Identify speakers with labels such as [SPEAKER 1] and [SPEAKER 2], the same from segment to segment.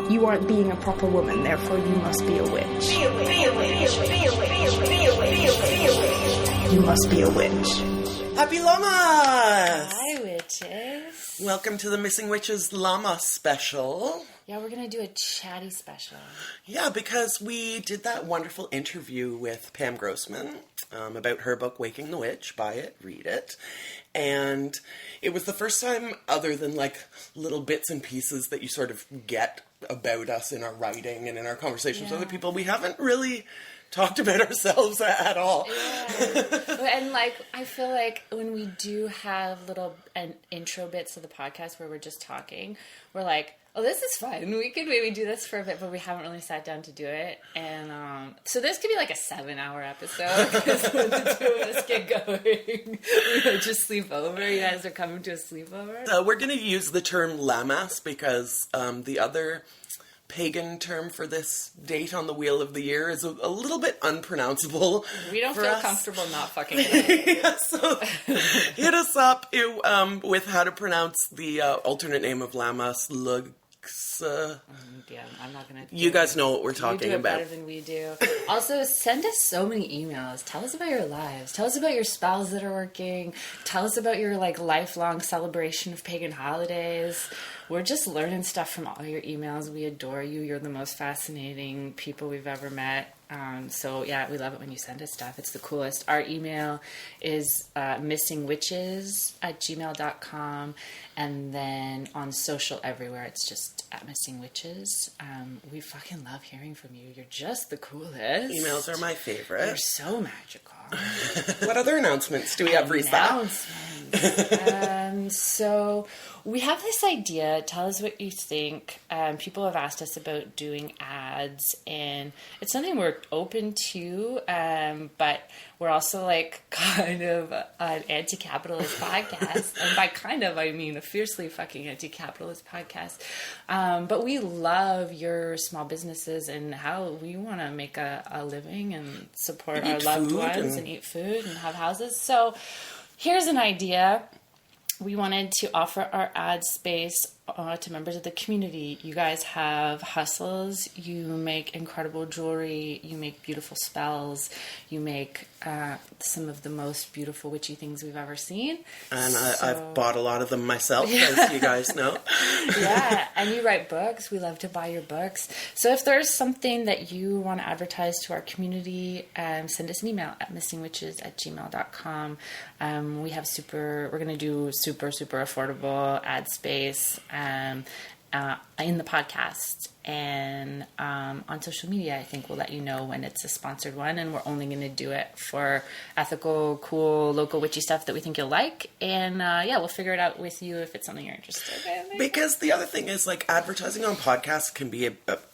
[SPEAKER 1] you aren't being a proper woman, therefore you must be a witch. You must be a witch.
[SPEAKER 2] Happy Lammas!
[SPEAKER 3] Hi, witches.
[SPEAKER 2] Welcome to the Missing Witches Lammas special.
[SPEAKER 3] Yeah, we're going to do a chatty special.
[SPEAKER 2] Yeah, because we did that wonderful interview with Pam Grossman about her book, Waking the Witch. Buy it, read it. And it was the first time, other than like little bits and pieces that you sort of get about us in our writing and in our conversations with other people, we haven't really talked about ourselves at all.
[SPEAKER 3] Yeah. And like, I feel like when we do have little intro bits of the podcast where we're just talking, we're like, oh, this is fun. We could maybe do this for a bit, but we haven't really sat down to do it. And so this could be like a 7-hour episode because when the two of us get going, we just sleep over. You guys are coming to a sleepover.
[SPEAKER 2] We're going to use the term Lammas because the other pagan term for this date on the wheel of the year is a little bit unpronounceable.
[SPEAKER 3] We don't feel comfortable not fucking it.
[SPEAKER 2] Yeah, so hit us up with how to pronounce the alternate name of Lammas,
[SPEAKER 3] Yeah, I'm not gonna.
[SPEAKER 2] You guys know what we're talking about.
[SPEAKER 3] You do it better than we do. Also, send us so many emails. Tell us about your lives. Tell us about your spells that are working. Tell us about your like lifelong celebration of pagan holidays. We're just learning stuff from all your emails. We adore you. You're the most fascinating people we've ever met. So yeah, we love it when you send us stuff. It's the coolest. Our email is missingwitches@gmail.com, and then on social everywhere it's just @missingwitches. We fucking love hearing from you. You're just the coolest.
[SPEAKER 2] Emails are my favorite.
[SPEAKER 3] You're so magical.
[SPEAKER 2] What other announcements do we have, Risa?
[SPEAKER 3] So we have this idea. Tell us what you think. People have asked us about doing ads, and it's something we're open to, but we're also like kind of an anti-capitalist podcast. And by kind of, I mean a fiercely fucking anti-capitalist podcast. But we love your small businesses and how we want to make a living and support our loved ones and eat food and have houses. So here's an idea. We wanted to offer our ad space to members of the community. You guys have hustles. You make incredible jewelry. You make beautiful spells. You make some of the most beautiful witchy things we've ever seen.
[SPEAKER 2] And I've bought a lot of them myself, as you guys know.
[SPEAKER 3] Yeah, and you write books. We love to buy your books. So if there's something that you want to advertise to our community, send us an email at missingwitches@gmail.com. We have we're going to do super affordable ad space in the podcast and on social media. I think we'll let you know when it's a sponsored one, and we're only going to do it for ethical, cool, local witchy stuff that we think you'll like. And we'll figure it out with you if it's something you're interested in.
[SPEAKER 2] Because the other thing is, like, advertising on podcasts can be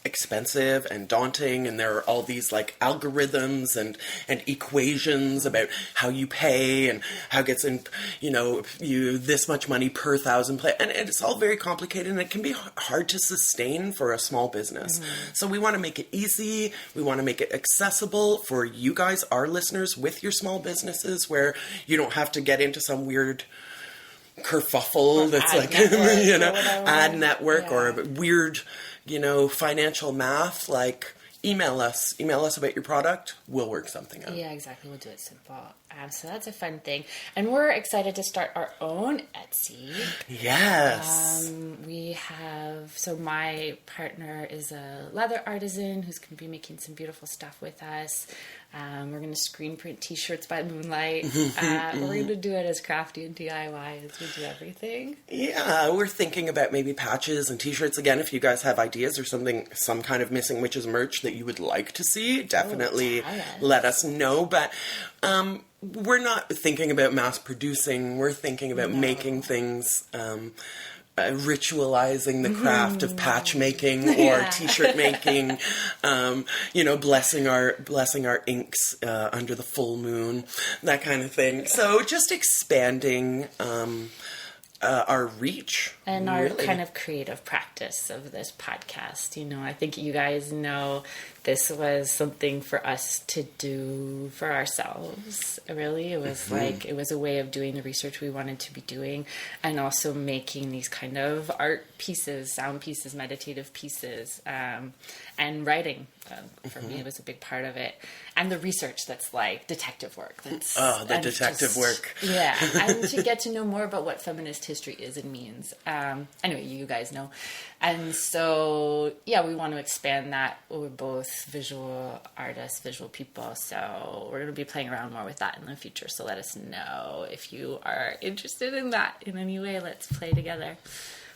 [SPEAKER 2] expensive and daunting, and there are all these like algorithms and equations about how you pay and how it gets in, you this much money per 1,000 play, and it's all very complicated, and it can be hard to sustain for a small business. Mm-hmm. So we want to make it easy. We want to make it accessible for you guys, our listeners, with your small businesses, where you don't have to get into some weird kerfuffle that's like, ad network or weird, financial math. Like, email us about your product. We'll work something out.
[SPEAKER 3] Yeah, exactly. We'll do it simple. So that's a fun thing. And we're excited to start our own Etsy.
[SPEAKER 2] Yes.
[SPEAKER 3] So my partner is a leather artisan who's going to be making some beautiful stuff with us. We're going to screen print t-shirts by moonlight. We're going to do it as crafty and DIY as we do everything.
[SPEAKER 2] Yeah, we're thinking about maybe patches and t-shirts. Again, if you guys have ideas or some kind of Missing Witches merch that you would like to see, definitely let us know. But we're not thinking about mass producing. We're thinking about making things, ritualizing the craft of patch making or t-shirt making, blessing our inks under the full moon, that kind of thing. So just expanding our reach.
[SPEAKER 3] And our
[SPEAKER 2] really.
[SPEAKER 3] kind of creative practice of this podcast. You know, I think you guys know this was something for us to do for ourselves, really. It was like, it was a way of doing the research we wanted to be doing, and also making these kind of art pieces, sound pieces, meditative pieces, and writing. For me, it was a big part of it. And the research that's like detective work. That's
[SPEAKER 2] detective work.
[SPEAKER 3] Yeah, and to get to know more about what feminist history is and means. Anyway, you guys know. And so, yeah, we want to expand that. We're both visual artists, visual people, so we're going to be playing around more with that in the future. So let us know if you are interested in that in any way. Let's play together.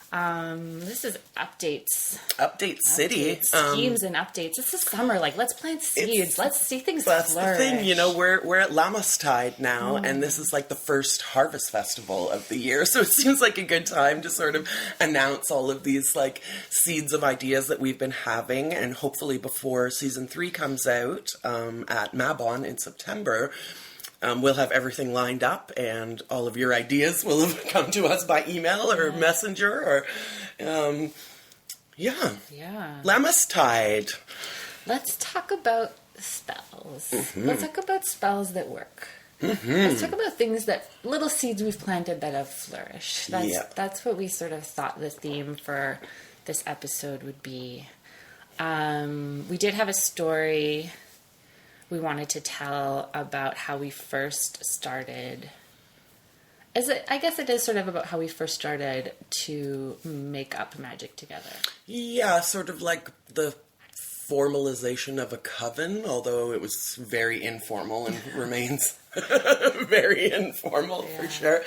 [SPEAKER 3] This is updates.
[SPEAKER 2] Update City.
[SPEAKER 3] Schemes and updates. It's the summer. Like, let's plant seeds. Let's see things
[SPEAKER 2] That's
[SPEAKER 3] flourish.
[SPEAKER 2] the thing, you know, we're at Lammastide now, and this is like the first harvest festival of the year, so it seems like a good time to sort of announce all of these like seeds of ideas that we've been having, and hopefully before season 3 comes out at Mabon in September, we'll have everything lined up, and all of your ideas will have come to us by email or messenger or,
[SPEAKER 3] Yeah.
[SPEAKER 2] Lammastide.
[SPEAKER 3] Let's talk about spells. Let's talk about spells that work. Let's talk about things that, little seeds we've planted that have flourished. That's what we sort of thought the theme for this episode would be. We did have a story we wanted to tell about how we first started. I guess it is sort of about how we first started to make up magic together. Yeah,
[SPEAKER 2] sort of like the formalization of a coven, although it was very informal and remains very informal for sure.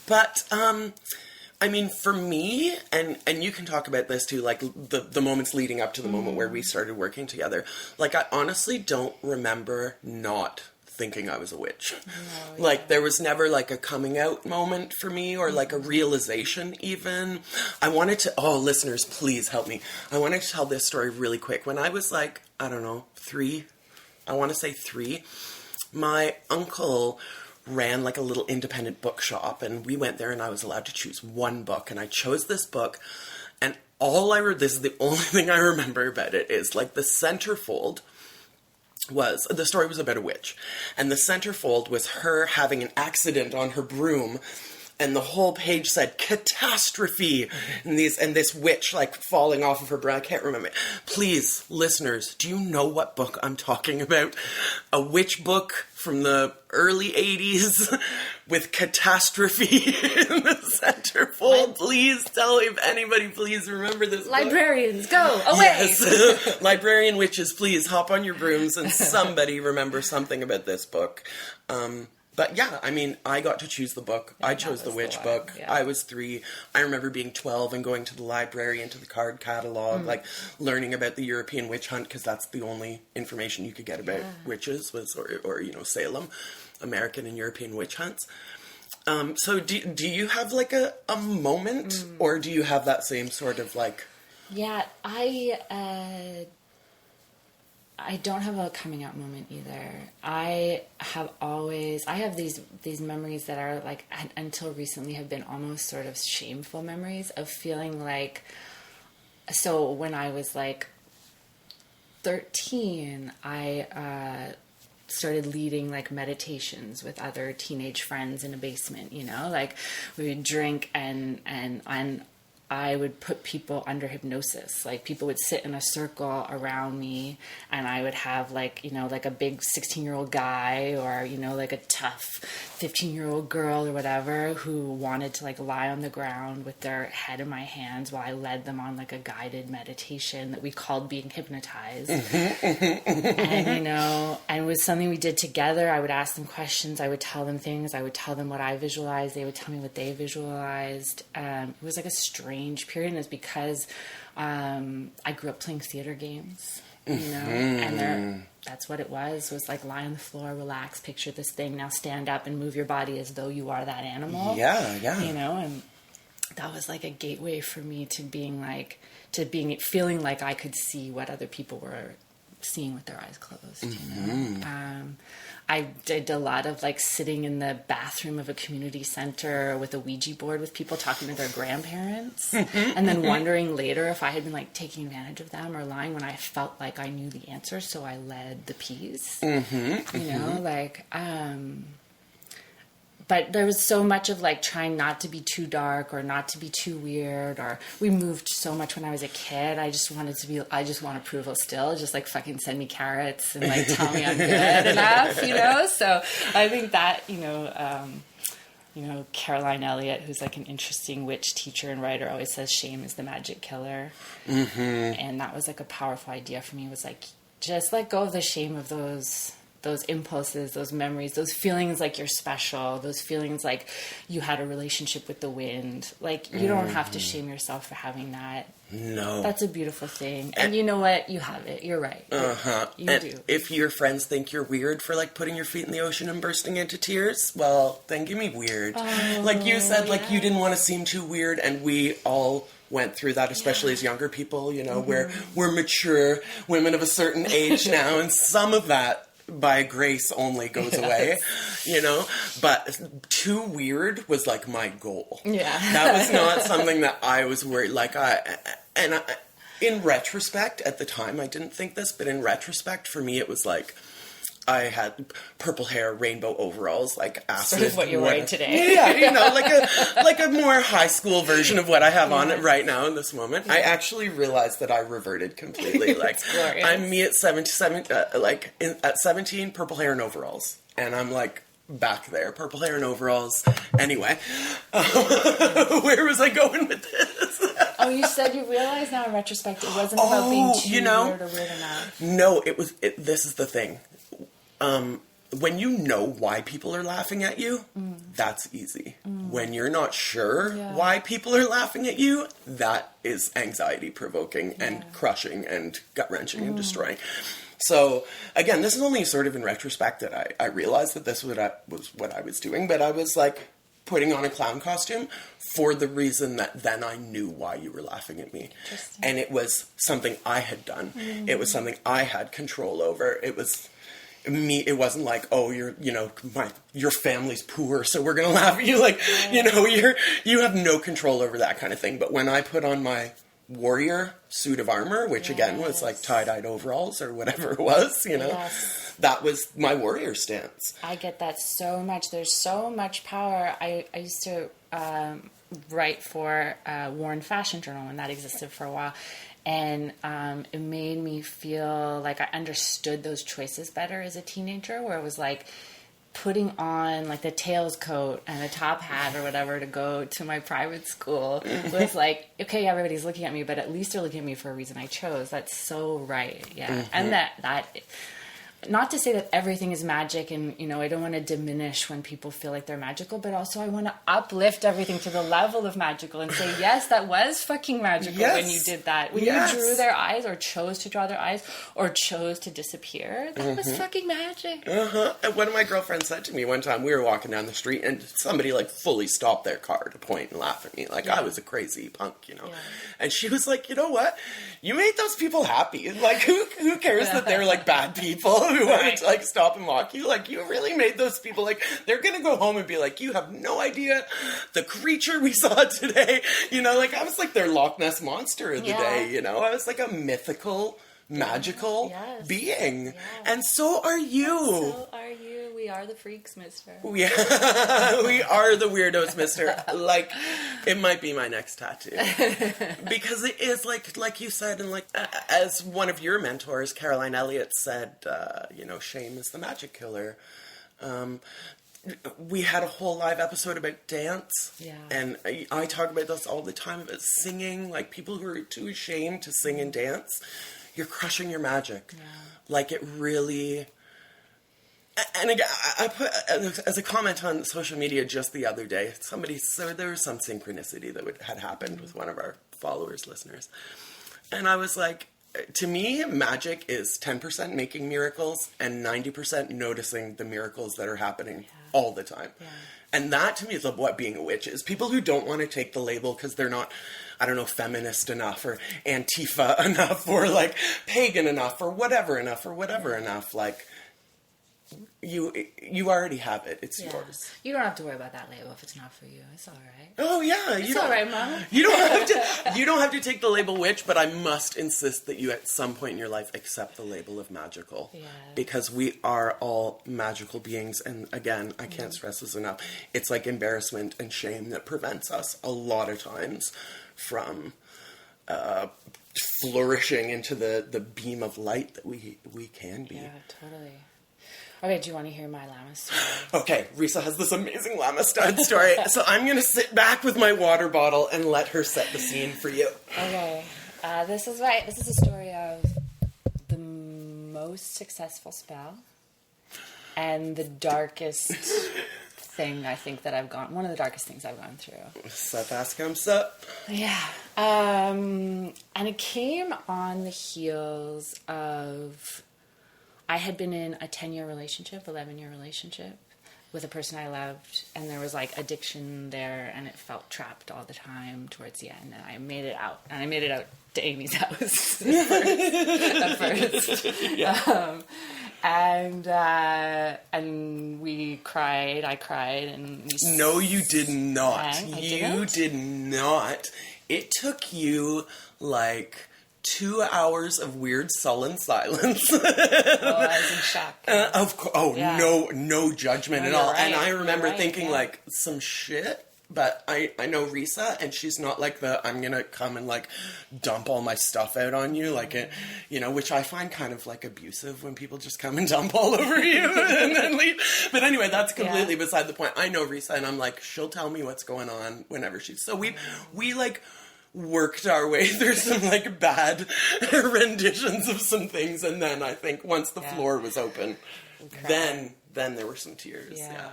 [SPEAKER 2] But, I mean, for me, and you can talk about this too, like the moments leading up to the moment where we started working together, like I honestly don't remember not thinking I was a witch. No, like there was never like a coming out moment for me or like a realization even. I wanted to, listeners, please help me. I wanted to tell this story really quick. When I was like, I don't know, 3, my uncle ran like a little independent bookshop, and we went there and I was allowed to choose one book, and I chose this book, and this is the only thing I remember about it, is like the centerfold the story was about a witch, and the centerfold was her having an accident on her broom, and the whole page said catastrophe, and this witch like falling off of her broom. I can't remember. Please, listeners, do you know what book I'm talking about? A witch book from the early 80s with catastrophe in the centerfold. Please tell me if anybody please remember this
[SPEAKER 3] Librarians, go away!
[SPEAKER 2] Yes. Librarian witches, please hop on your brooms and somebody remember something about this book. But yeah, I mean, I got to choose the book. I chose the witch book. Yeah. I was 3. I remember being 12 and going to the library and to the card catalog, like learning about the European witch hunt, because that's the only information you could get about witches or Salem, American and European witch hunts. So do you have like a moment, or do you have that same sort of like? Yeah,
[SPEAKER 3] I don't have a coming out moment either. I have these memories that are like, until recently, have been almost sort of shameful memories of feeling like, so when I was like 13, I started leading like meditations with other teenage friends in a basement, like we would drink and I would put people under hypnosis. Like people would sit in a circle around me, and I would have like a big 16-year-old guy or, like a tough 15-year-old girl or whatever who wanted to like lie on the ground with their head in my hands while I led them on like a guided meditation that we called being hypnotized. And, and it was something we did together. I would ask them questions. I would tell them things. I would tell them what I visualized. They would tell me what they visualized. It was like a strange period, and it's because I grew up playing theater games, and that's what it was like lie on the floor, relax, picture this thing, now stand up and move your body as though you are that animal. And that was like a gateway for me to feeling like I could see what other people were seeing with their eyes closed, you know? I did a lot of like sitting in the bathroom of a community center with a Ouija board with people talking to their grandparents and then wondering later if I had been like taking advantage of them or lying when I felt like I knew the answer. So I led the piece, you know, like, but there was so much of like trying not to be too dark or not to be too weird, or we moved so much when I was a kid. I just want approval still. Just like fucking send me carrots and like tell me I'm good enough, you know? So I think that, you know, Caroline Elliott, who's like an interesting witch teacher and writer, always says shame is the magic killer. And that was like a powerful idea for me, was like, just let go of the shame of those impulses, those memories, those feelings like you're special, those feelings like you had a relationship with the wind. Like, you don't have to shame yourself for having that.
[SPEAKER 2] No.
[SPEAKER 3] That's a beautiful thing. And you know what? You have it. You're right. You do.
[SPEAKER 2] If your friends think you're weird for, like, putting your feet in the ocean and bursting into tears, well, then give me weird. Like you said, like, you didn't want to seem too weird, and we all went through that, especially as younger people, you know, where we're mature women of a certain age now, and some of that by grace only goes away, you know, but too weird was like my goal. That was not something that I was worried, like in retrospect, at the time I didn't think this, but in retrospect for me it was like, I had purple hair, rainbow overalls, like acid.
[SPEAKER 3] Sort of what you're wearing today.
[SPEAKER 2] Yeah, you know, like a more high school version of what I have on it right now in this moment. I actually realized that I reverted completely. Like, I'm me at 17, at 17, purple hair and overalls. And I'm like, back there, purple hair and overalls. Anyway, where was I going with this?
[SPEAKER 3] Oh, you said you realize now in retrospect it wasn't about being too weird or weird enough.
[SPEAKER 2] No, this is the thing. When you know why people are laughing at you, that's easy. When you're not sure why people are laughing at you, that is anxiety provoking and crushing and gut wrenching and destroying. So again, this is only sort of in retrospect that I realized that this was what I was doing, but I was like putting on a clown costume for the reason that then I knew why you were laughing at me. And it was something I had done. It was something I had control over. It was me. It wasn't like, oh, your family's poor, so we're gonna laugh at you. Like, you know, you have no control over that kind of thing. But when I put on my warrior suit of armor, which again was like tie-dyed overalls or whatever it was, you know, that was my warrior stance.
[SPEAKER 3] I get that so much. There's so much power. I used to write for Warren Fashion Journal, and that existed for a while. And it made me feel like I understood those choices better as a teenager, where it was like putting on like the tails coat and a top hat or whatever to go to my private school was like, okay, everybody's looking at me, but at least they're looking at me for a reason I chose. That's so right. Yeah. And that not to say that everything is magic, and, you know, I don't want to diminish when people feel like they're magical, but also I want to uplift everything to the level of magical and say, yes, that was fucking magical when you did that. When you drew their eyes or chose to draw their eyes or chose to disappear, that was fucking magic.
[SPEAKER 2] And one of my girlfriends said to me one time, we were walking down the street and somebody like fully stopped their car to point and laugh at me. Like I was a crazy punk, you know. And she was like, you know what? You made those people happy. Like, who cares that they're like bad people who wanted to like stop and mock you? Like, you really made those people, like, they're gonna go home and be like, you have no idea the creature we saw today. You know, like I was like their Loch Ness monster of the day, you know. I was like a mythical, magical being. And so are you.
[SPEAKER 3] So are you. We are the freaks, mister.
[SPEAKER 2] We are the weirdos, mister. Like, it might be my next tattoo. Because it is like you said, and like, as one of your mentors, Caroline Elliott, said, you know, shame is the magic killer. We had a whole live episode about dance. And I talk about this all the time, about singing. Like, people who are too ashamed to sing and dance, you're crushing your magic. Like, it really... And again, I put, as a comment on social media just the other day, so there was some synchronicity that had happened with one of our followers, listeners. And I was like, to me, magic is 10% making miracles and 90% noticing the miracles that are happening all the time. And that to me is what being a witch is. People who don't want to take the label because they're not, I don't know, feminist enough or Antifa enough or like pagan enough or whatever enough. Like, you already have it. It's yours.
[SPEAKER 3] You don't have to worry about that label if it's not for you. It's all right.
[SPEAKER 2] Oh yeah,
[SPEAKER 3] it's all right, Mama.
[SPEAKER 2] You don't have to take the label witch, but I must insist that you at some point in your life accept the label of magical.
[SPEAKER 3] Yeah.
[SPEAKER 2] Because we are all magical beings, and again, I can't stress this enough. It's like embarrassment and shame that prevents us a lot of times from flourishing into the beam of light that we can be.
[SPEAKER 3] Yeah, totally. Okay, do you want to hear my Lammas story?
[SPEAKER 2] Okay, Risa has this amazing Lammastide story, so I'm going to sit back with my water bottle and let her set the scene for you.
[SPEAKER 3] Okay, this is a story of the most successful spell and the darkest thing I think that I've gone, one of the darkest things I've gone through.
[SPEAKER 2] Sup, ask him, sup.
[SPEAKER 3] Yeah, and it came on the heels of... I had been in a 10-year relationship, 11-year relationship with a person I loved, and there was like addiction there, and it felt trapped all the time towards the end, and I made it out. And I made it out to Amy's house at first. Yeah. And we cried, I cried, and we...
[SPEAKER 2] No, you did not.
[SPEAKER 3] You
[SPEAKER 2] did not. It took you like... 2 hours of weird sullen silence.
[SPEAKER 3] Oh, I was in shock.
[SPEAKER 2] Of course. Oh,
[SPEAKER 3] yeah.
[SPEAKER 2] No judgment at all.
[SPEAKER 3] Right.
[SPEAKER 2] And I remember thinking
[SPEAKER 3] yeah.
[SPEAKER 2] like some shit. But I know Risa, and she's not like I'm gonna come and like dump all my stuff out on you, like it, which I find kind of like abusive when people just come and dump all over you and then leave. But anyway, that's completely beside the point. I know Risa, and I'm like, she'll tell me what's going on whenever she's. So we like worked our way through some like bad renditions of some things, and then I think once the floor was open, then there were some tears. Yeah.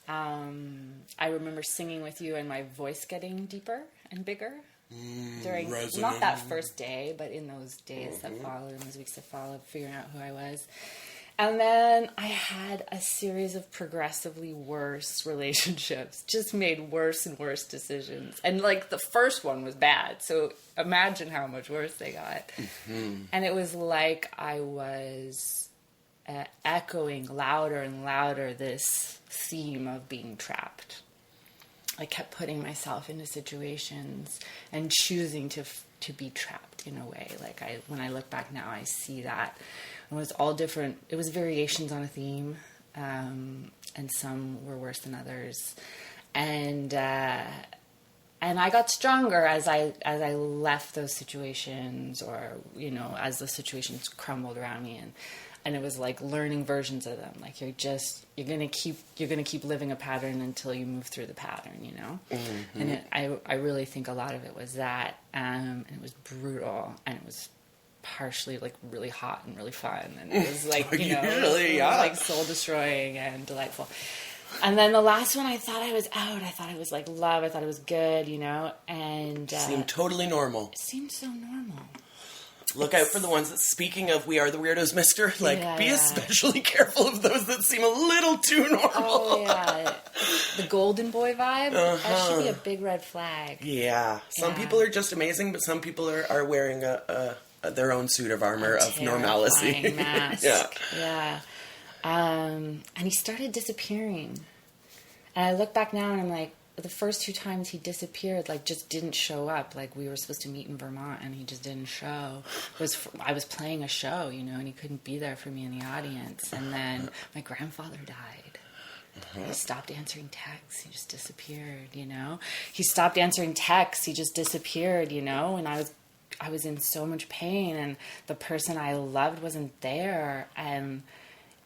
[SPEAKER 3] I remember singing with you and my voice getting deeper and bigger during
[SPEAKER 2] resonant.
[SPEAKER 3] Not that first day, but in those days that followed, in those weeks that followed, figuring out who I was. And then I had a series of progressively worse relationships, just made worse and worse decisions. And like the first one was bad, so imagine how much worse they got. Mm-hmm. And it was like I was echoing louder and louder this theme of being trapped. I kept putting myself into situations and choosing to be trapped in a way. Like when I look back now, I see that. It was all different. It was variations on a theme, and some were worse than others. And I got stronger as I left those situations, or as the situations crumbled around me, and it was like learning versions of them. Like you're gonna keep living a pattern until you move through the pattern, Mm-hmm. And I really think a lot of it was that, and it was brutal, and it was partially like really hot and really fun, and it was like like soul destroying and delightful. And then the last one, I thought I was out. I thought it was like love. I thought it was good, and
[SPEAKER 2] seemed totally normal.
[SPEAKER 3] It seemed so normal.
[SPEAKER 2] Look out for the ones that, speaking of We Are the Weirdos, mister, be especially careful of those that seem a little too normal. Oh, yeah.
[SPEAKER 3] The golden boy vibe, that should be a big red flag.
[SPEAKER 2] Yeah. Some people are just amazing, but some people are wearing their own suit of armor of normalcy.
[SPEAKER 3] Mask. Yeah. And he started disappearing. And I look back now and I'm like, the first 2 times he disappeared, like just didn't show up. Like we were supposed to meet in Vermont and he just didn't show. I was playing a show, and he couldn't be there for me in the audience. And then my grandfather died. He stopped answering texts. He just disappeared, He stopped answering texts. He just disappeared, and I was in so much pain, and the person I loved wasn't there, and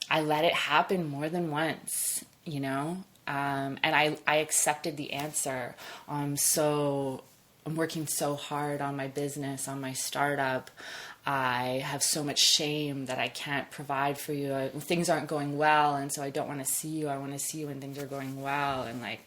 [SPEAKER 3] I let it happen more than once, and I accepted the answer. I'm working so hard on my business, on my startup. I have so much shame that I can't provide for you. Things aren't going well, and so I don't want to see you. I want to see you when things are going well, and like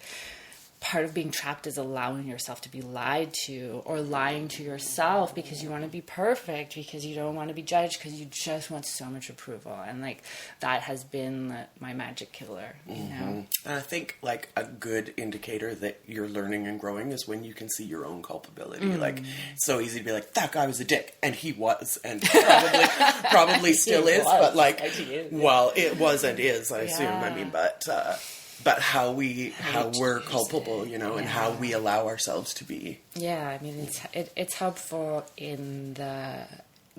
[SPEAKER 3] part of being trapped is allowing yourself to be lied to, or lying to yourself because you want to be perfect, because you don't want to be judged, because you just want so much approval. And like that has been my magic killer, you know?
[SPEAKER 2] And I think like a good indicator that you're learning and growing is when you can see your own culpability. Like it's so easy to be like, that guy was a dick, and he was, and probably still is, but like, well, it was and is, I assume. I mean, but how we're culpable, you know, and how we allow ourselves to be.
[SPEAKER 3] Yeah, I mean, it's helpful in the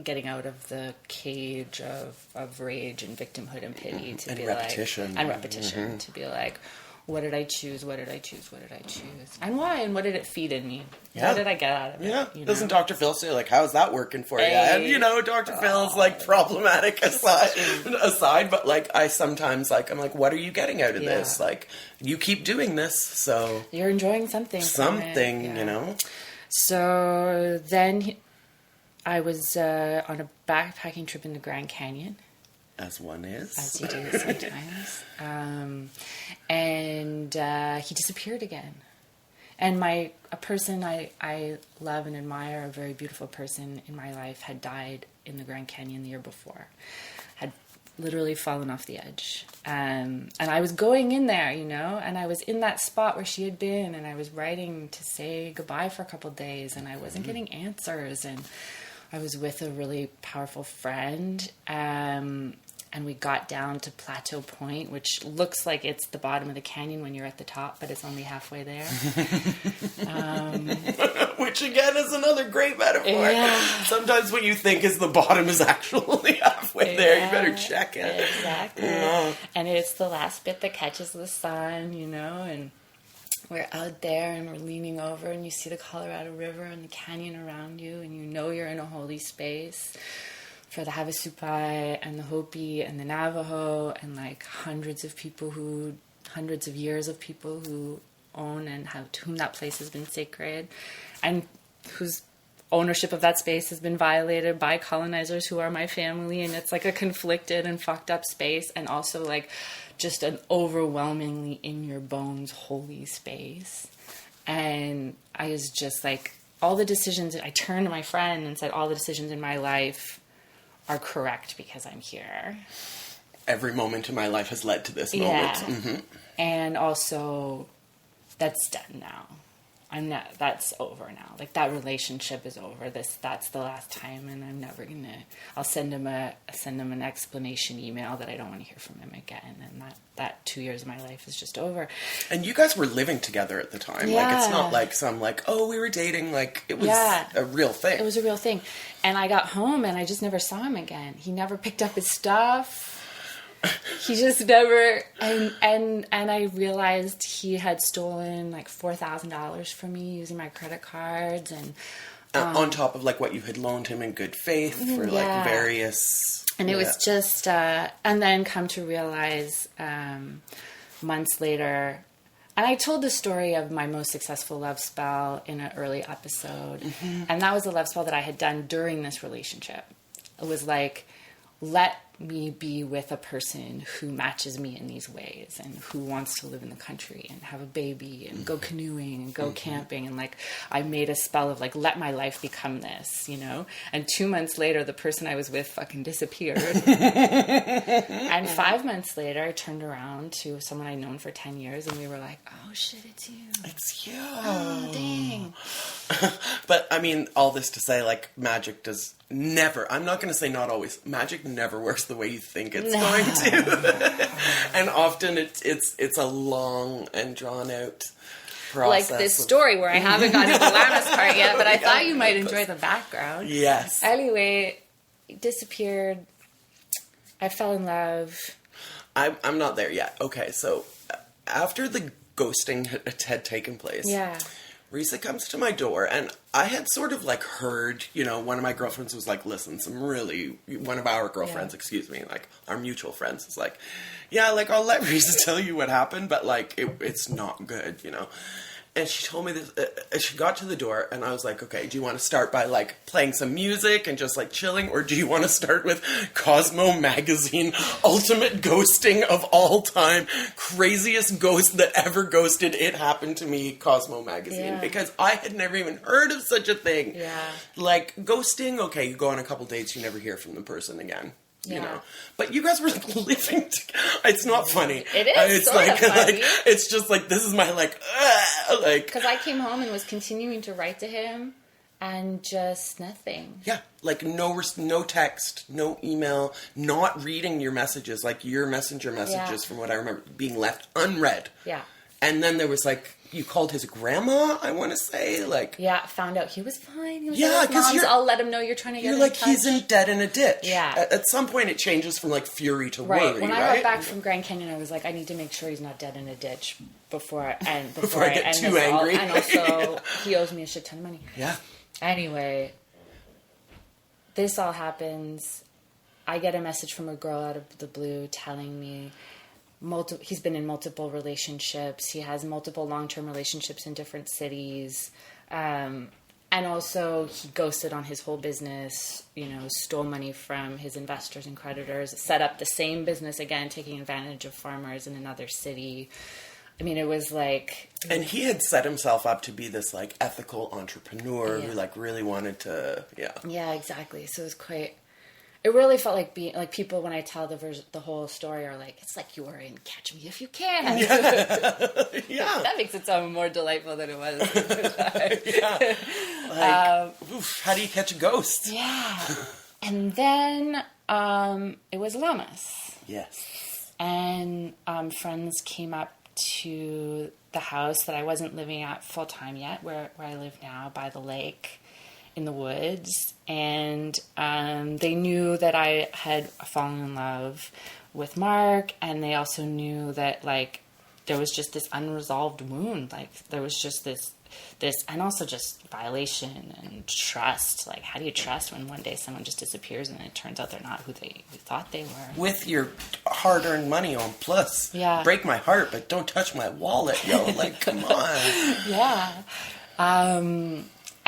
[SPEAKER 3] getting out of the cage of rage and victimhood and pity to
[SPEAKER 2] and
[SPEAKER 3] be
[SPEAKER 2] repetition.
[SPEAKER 3] like, and repetition to be like, what did I choose? What did I choose? What did I choose? And why? And what did it feed in me?
[SPEAKER 2] Yeah.
[SPEAKER 3] What did I get out of it?
[SPEAKER 2] Yeah.
[SPEAKER 3] You know?
[SPEAKER 2] Doesn't Dr. Phil say, like, how's that working for you?
[SPEAKER 3] Hey.
[SPEAKER 2] And, you know, Dr. Phil's, like, problematic aside, but, like, I sometimes, like, I'm like, what are you getting out of this? Like, you keep doing this, so...
[SPEAKER 3] You're enjoying something.
[SPEAKER 2] You know?
[SPEAKER 3] So then I was on a backpacking trip in the Grand Canyon.
[SPEAKER 2] As one is.
[SPEAKER 3] As you do sometimes. And he disappeared again. And a person I love and admire, a very beautiful person in my life, had died in the Grand Canyon the year before. Had literally fallen off the edge. And I was going in there, you know, and I was in that spot where she had been, and I was writing to say goodbye for a couple of days, and I wasn't getting answers, and I was with a really powerful friend, and we got down to Plateau Point, which looks like it's the bottom of the canyon when you're at the top, but it's only halfway there.
[SPEAKER 2] Which, again, is another great metaphor.
[SPEAKER 3] Yeah.
[SPEAKER 2] Sometimes what you think is the bottom is actually halfway there. You better check it.
[SPEAKER 3] Exactly.
[SPEAKER 2] Yeah.
[SPEAKER 3] And it's the last bit that catches the sun, you know, and we're out there and we're leaning over and you see the Colorado River and the canyon around you, and you know you're in a holy space for the Havasupai and the Hopi and the Navajo, and like hundreds of years of people who own and to whom that place has been sacred, and whose ownership of that space has been violated by colonizers who are my family. And it's like a conflicted and fucked up space, and also like just an overwhelmingly in your bones holy space. And I was just like, all the decisions, I turned to my friend and said, all the decisions in my life are correct because I'm here.
[SPEAKER 2] Every moment in my life has led to this moment.
[SPEAKER 3] Yeah.
[SPEAKER 2] Mm-hmm.
[SPEAKER 3] And also, that's done now. That's over now. Like, that relationship is over. That's the last time, and I'm never gonna, I'll send him an explanation email that I don't want to hear from him again. And that 2 years of my life is just over.
[SPEAKER 2] And you guys were living together at the time.
[SPEAKER 3] Yeah.
[SPEAKER 2] Like, it's not like some like, oh, we were dating. Like, it was a real thing.
[SPEAKER 3] It was a real thing. And I got home and I just never saw him again. He never picked up his stuff. He just never, and I realized he had stolen like $4,000 from me using my credit cards, and
[SPEAKER 2] on top of like what you had loaned him in good faith for like various,
[SPEAKER 3] and it was just, and then come to realize months later. And I told the story of my most successful love spell in an early episode, and that was a love spell that I had done during this relationship. It was like, let me be with a person who matches me in these ways, and who wants to live in the country and have a baby and go canoeing and go camping. And like, I made a spell of like, let my life become this, you know? And 2 months later, the person I was with fucking disappeared. And 5 months later, I turned around to someone I'd known for 10 years, and we were like, oh shit, it's you.
[SPEAKER 2] It's you.
[SPEAKER 3] Oh, dang.
[SPEAKER 2] But I mean, all this to say, like, magic does never, I'm not going to say not always, magic never works the way you think it's going to. And often it's a long and drawn out process.
[SPEAKER 3] Like this story where I haven't gotten to the Lammas part yet, but I thought you might enjoy the background.
[SPEAKER 2] Yes.
[SPEAKER 3] Anyway, it disappeared. I fell in love.
[SPEAKER 2] I'm not there yet. Okay, so after the ghosting had taken place, Risa comes to my door, and I had sort of like heard, you know, one of my girlfriends was like, listen, one of our girlfriends, excuse me, like our mutual friends is like, yeah, like I'll let Risa tell you what happened, but like it's not good, you know. And she told me this, she got to the door and I was like, okay, do you want to start by like playing some music and just like chilling? Or do you want to start with Cosmo Magazine, ultimate ghosting of all time, craziest ghost that ever ghosted? It happened to me, Cosmo Magazine, because I had never even heard of such a thing.
[SPEAKER 3] Yeah.
[SPEAKER 2] Like ghosting, okay, you go on a couple dates, you never hear from the person again.
[SPEAKER 3] Yeah.
[SPEAKER 2] You know, but you guys were living together. It's not funny.
[SPEAKER 3] It is.
[SPEAKER 2] It's
[SPEAKER 3] sort of funny.
[SPEAKER 2] like it's just like this is my like
[SPEAKER 3] because I came home and was continuing to write to him, and just nothing.
[SPEAKER 2] Yeah, like no text, no email, not reading your messages, like your messenger messages from what I remember being left unread.
[SPEAKER 3] Yeah.
[SPEAKER 2] And then there was like, you called his grandma, I want to say, like...
[SPEAKER 3] Yeah, found out he was fine. He was
[SPEAKER 2] yeah,
[SPEAKER 3] because I'll let him know you're trying to get
[SPEAKER 2] You're
[SPEAKER 3] in
[SPEAKER 2] like,
[SPEAKER 3] touch.
[SPEAKER 2] he's dead in a ditch.
[SPEAKER 3] Yeah.
[SPEAKER 2] At some point it changes from like fury to worry,
[SPEAKER 3] When I
[SPEAKER 2] right?
[SPEAKER 3] got back from Grand Canyon, I was like, I need to make sure he's not dead in a ditch before I
[SPEAKER 2] get
[SPEAKER 3] end
[SPEAKER 2] too
[SPEAKER 3] this all.
[SPEAKER 2] angry.
[SPEAKER 3] And also, he owes me a shit ton of money.
[SPEAKER 2] Yeah.
[SPEAKER 3] Anyway, this all happens. I get a message from a girl out of the blue telling me he's been in multiple relationships. He has multiple long-term relationships in different cities. And also he ghosted on his whole business, stole money from his investors and creditors, set up the same business again, taking advantage of farmers in another city. I mean, it was like...
[SPEAKER 2] And he had set himself up to be this like ethical entrepreneur who like really wanted to,
[SPEAKER 3] Yeah, exactly. So it was quite... It really felt like being like people when I tell the whole story are like, it's like you were in Catch Me If You Can.
[SPEAKER 2] Yeah.
[SPEAKER 3] That makes it sound more delightful than it was.
[SPEAKER 2] Yeah. Like, how do you catch a ghost?
[SPEAKER 3] Yeah. And then it was Lammas.
[SPEAKER 2] Yes.
[SPEAKER 3] And friends came up to the house that I wasn't living at full time yet, where I live now by the lake. In the woods, and they knew that I had fallen in love with Mark, and they also knew that like there was just this unresolved wound, like there was just this and also just violation and trust. Like, how do you trust when one day someone just disappears and it turns out they're not who they thought they were?
[SPEAKER 2] With your hard-earned money on plus.
[SPEAKER 3] Yeah.
[SPEAKER 2] Break my heart, but don't touch my wallet, yo. Like, come on.
[SPEAKER 3] Yeah.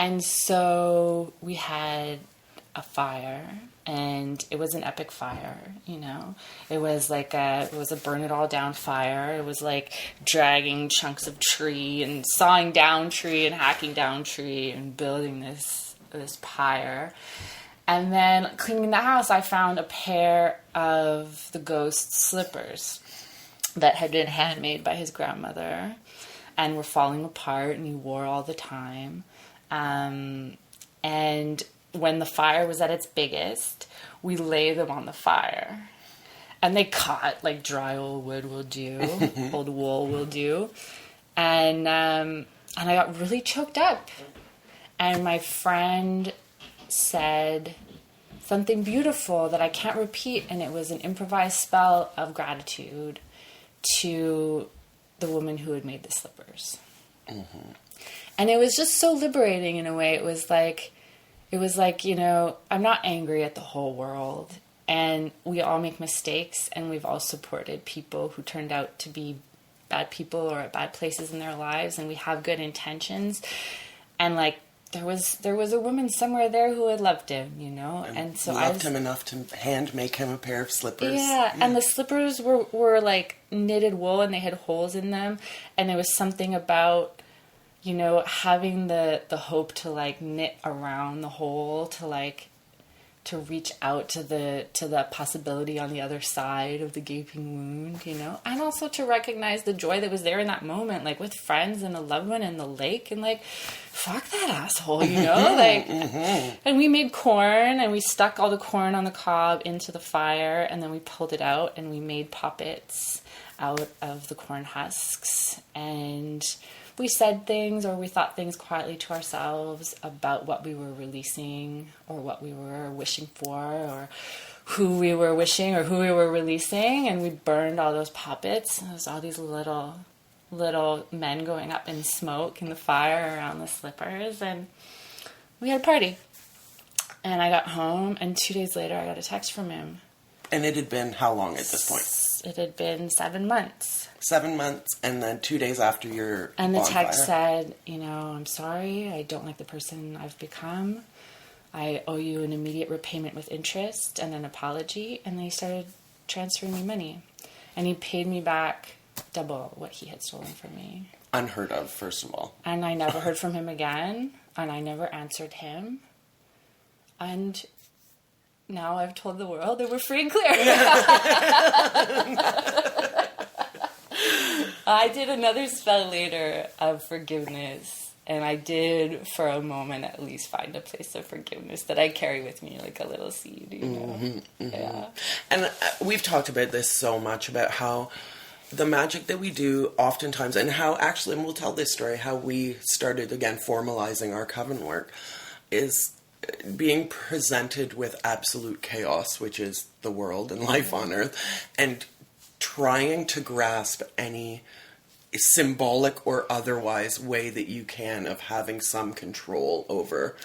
[SPEAKER 3] And so we had a fire, and it was an epic fire, It was like it was a burn it all down fire. It was like dragging chunks of tree and sawing down tree and hacking down tree and building this pyre. And then cleaning the house, I found a pair of the ghost's slippers that had been handmade by his grandmother and were falling apart, and he wore all the time. And when the fire was at its biggest, we lay them on the fire, and they caught like dry old wood will do, old wool will do. And I got really choked up, and my friend said something beautiful that I can't repeat. And it was an improvised spell of gratitude to the woman who had made the slippers. Mm-hmm. And it was just so liberating in a way. It was like, I'm not angry at the whole world. And we all make mistakes, and we've all supported people who turned out to be bad people or at bad places in their lives, and we have good intentions. And like, there was a woman somewhere there who had loved him, And so I loved
[SPEAKER 2] him enough to hand make him a pair of slippers.
[SPEAKER 3] Yeah, and the slippers were like knitted wool, and they had holes in them. And there was something about, having the hope to like knit around the hole, to reach out to the possibility on the other side of the gaping wound, and also to recognize the joy that was there in that moment, like with friends and a loved one in the lake, and like, fuck that asshole, like, and we made corn, and we stuck all the corn on the cob into the fire, and then we pulled it out, and we made puppets out of the corn husks, and we said things, or we thought things quietly to ourselves about what we were releasing, or what we were wishing for, or who we were wishing, or who we were releasing. And we burned all those puppets. And there was all these little men going up in smoke in the fire around the slippers. And we had a party. And I got home, and 2 days later I got a text from him.
[SPEAKER 2] And it had been how long at this point?
[SPEAKER 3] It had been 7 months.
[SPEAKER 2] 7 months, and then 2 days after your
[SPEAKER 3] And the
[SPEAKER 2] bonfire.
[SPEAKER 3] text said, I'm sorry, I don't like the person I've become. I owe you an immediate repayment with interest and an apology. And then he started transferring me money. And he paid me back double what he had stolen from me.
[SPEAKER 2] Unheard of, first of all.
[SPEAKER 3] And I never heard from him again. And I never answered him. And now I've told the world that we're free and clear. I did another spell later of forgiveness. And I did, for a moment, at least find a place of forgiveness that I carry with me, like a little seed, Yeah.
[SPEAKER 2] And we've talked about this so much, about how the magic that we do oftentimes, and how actually, and we'll tell this story, how we started, again, formalizing our coven work, is being presented with absolute chaos, which is the world and life on Earth, and trying to grasp any symbolic or otherwise way that you can of having some control over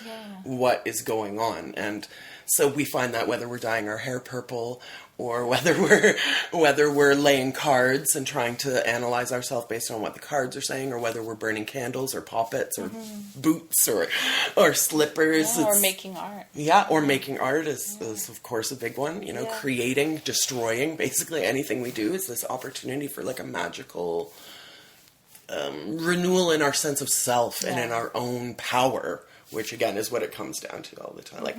[SPEAKER 2] what is going on. And so we find that whether we're dyeing our hair purple, or whether we're laying cards and trying to analyze ourselves based on what the cards are saying, or whether we're burning candles or poppets or boots or slippers,
[SPEAKER 3] or making art.
[SPEAKER 2] Yeah, or making art is of course a big one. Creating, destroying, basically anything we do is this opportunity for like a magical renewal in our sense of self and in our own power, which again is what it comes down to all the time. Like,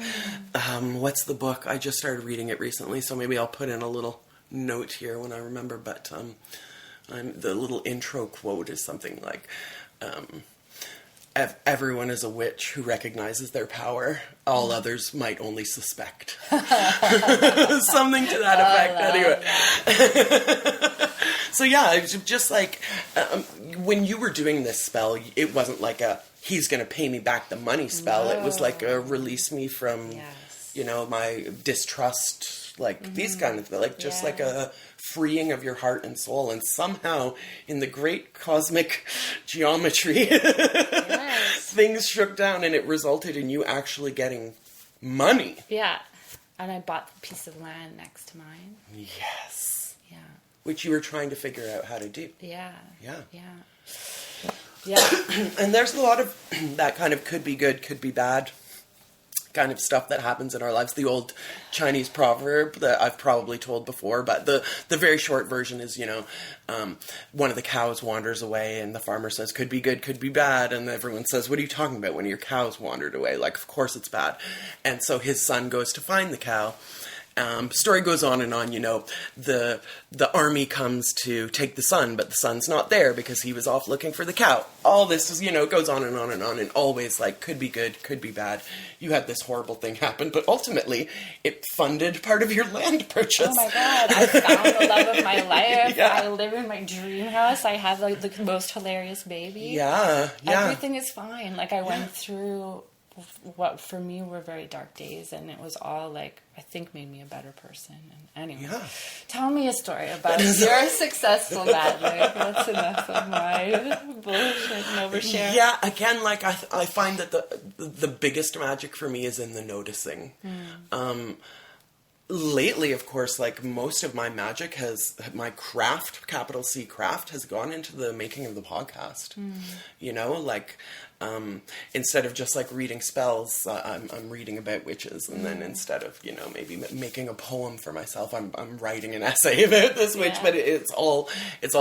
[SPEAKER 2] what's the book? I just started reading it recently, so maybe I'll put in a little note here when I remember. But the little intro quote is something like, everyone is a witch who recognizes their power. All others might only suspect. Something to that effect, anyway. So yeah, it was just like, when you were doing this spell, it wasn't like he's going to pay me back the money spell. No. It was like a release me from, my distrust, like these kind of, like just like a freeing of your heart and soul. And somehow in the great cosmic geometry, things shook down and it resulted in you actually getting money.
[SPEAKER 3] Yeah. And I bought a piece of land next to mine.
[SPEAKER 2] Yes.
[SPEAKER 3] Yeah.
[SPEAKER 2] Which you were trying to figure out how to do.
[SPEAKER 3] Yeah.
[SPEAKER 2] Yeah.
[SPEAKER 3] Yeah. Yeah.
[SPEAKER 2] And there's a lot of that kind of could be good, could be bad kind of stuff that happens in our lives. The old Chinese proverb that I've probably told before, but the very short version is, one of the cows wanders away and the farmer says, could be good, could be bad. And everyone says, what are you talking about? When your cow's wandered away? Like, of course it's bad. And so his son goes to find the cow. Story goes on and on, the army comes to take the son, but the son's not there because he was off looking for the cow. All this is, goes on and on and on, and always like, could be good, could be bad. You had this horrible thing happen, but ultimately it funded part of your land purchase.
[SPEAKER 3] Oh my God, I found the love of my life. Yeah. I live in my dream house. I have like the most hilarious baby.
[SPEAKER 2] Yeah.
[SPEAKER 3] Everything is fine. Like I went through what for me were very dark days, and it was all like, I think made me a better person. And anyway, tell me a story about your successful magic. That's enough of my bullshit and overshare.
[SPEAKER 2] Yeah, again, like I find that the biggest magic for me is in the noticing. Lately, of course, like most of my magic my craft, capital C craft, has gone into the making of the podcast. Instead of just like reading spells, I'm reading about witches, and then instead of maybe making a poem for myself, I'm writing an essay about this witch. But it's all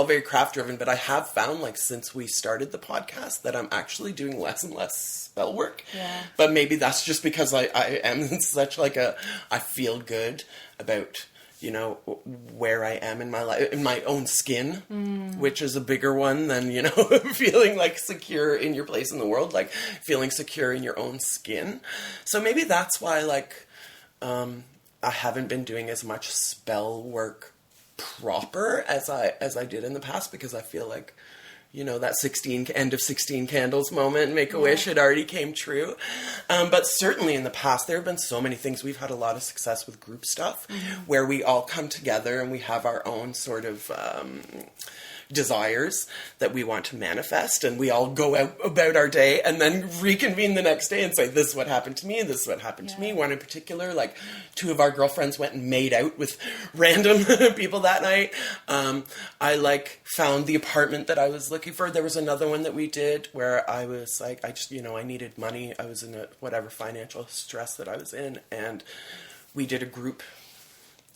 [SPEAKER 2] very craft driven. But I have found, like, since we started the podcast, that I'm actually doing less and less spell work. Yeah. But maybe that's just because I am in such like I feel good about where I am in my life, in my own skin, which is a bigger one than, feeling like secure in your place in the world, like feeling secure in your own skin. So maybe that's why, like, I haven't been doing as much spell work proper as I did in the past, because I feel like, that end of 16 candles moment, Make-A-Wish, it already came true. But certainly in the past, there have been so many things. We've had a lot of success with group stuff where we all come together and we have our own sort of desires that we want to manifest, and we all go out about our day and then reconvene the next day and say, this is what happened to me, this is what happened to me. One in particular, like 2 of our girlfriends went and made out with random people that night. I like found the apartment that I was looking for. There was another one that we did where I was like, I just, I needed money. I was in a whatever financial stress that I was in, and we did a group.